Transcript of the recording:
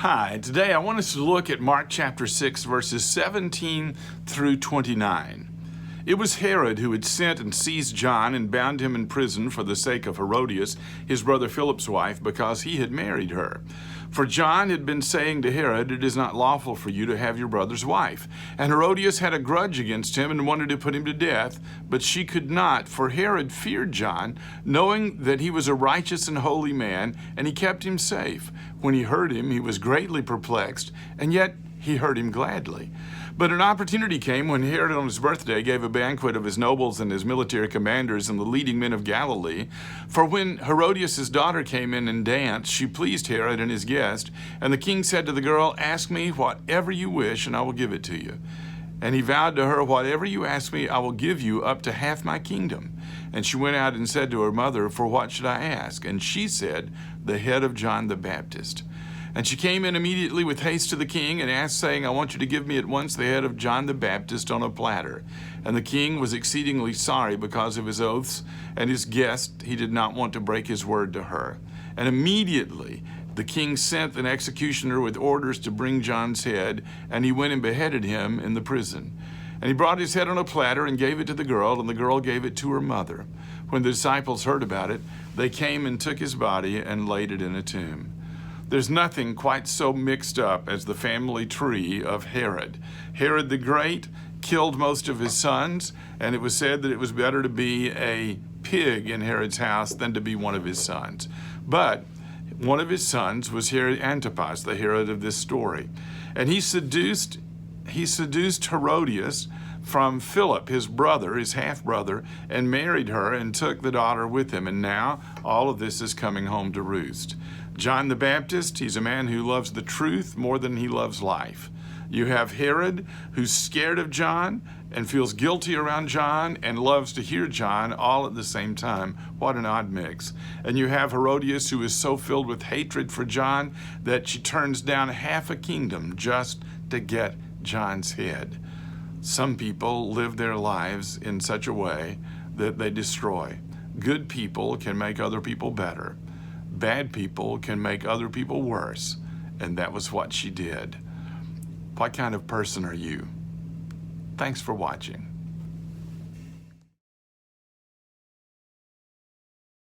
Hi, today I want us to look at Mark chapter 6, verses 17 through 29. It was Herod who had sent and seized John and bound him in prison for the sake of Herodias, his brother Philip's wife, because he had married her. For John had been saying to Herod, "It is not lawful for you to have your brother's wife." And Herodias had a grudge against him and wanted to put him to death, but she could not, for Herod feared John, knowing that he was a righteous and holy man, and he kept him safe. When he heard him, he was greatly perplexed, and yet he heard him gladly. But an opportunity came when Herod on his birthday gave a banquet of his nobles and his military commanders and the leading men of Galilee. For when Herodias' daughter came in and danced, she pleased Herod and his guest. And the king said to the girl, "Ask me whatever you wish, and I will give it to you." And he vowed to her, "Whatever you ask me, I will give you up to half my kingdom." And she went out and said to her mother, "For what should I ask?" And she said, "The head of John the Baptist." And she came in immediately with haste to the king and asked, saying, "I want you to give me at once the head of John the Baptist on a platter." And the king was exceedingly sorry because of his oaths and his guest. He did not want to break his word to her. And immediately the king sent an executioner with orders to bring John's head, and he went and beheaded him in the prison. And he brought his head on a platter and gave it to the girl, and the girl gave it to her mother. When the disciples heard about it, they came and took his body and laid it in a tomb. There's nothing quite so mixed up as the family tree of Herod. Herod the Great killed most of his sons, and it was said that it was better to be a pig in Herod's house than to be one of his sons. But one of his sons was Herod Antipas, the Herod of this story. And he seduced Herodias from Philip, his brother, his half-brother, and married her and took the daughter with him. And now all of this is coming home to roost. John the Baptist, he's a man who loves the truth more than he loves life. You have Herod, who's scared of John and feels guilty around John and loves to hear John all at the same time. What an odd mix. And you have Herodias, who is so filled with hatred for John that she turns down half a kingdom just to get John's head. Some people live their lives in such a way that they destroy. Good people can make other people better. Bad people can make other people worse. And that was what she did. What kind of person are you? Thanks for watching.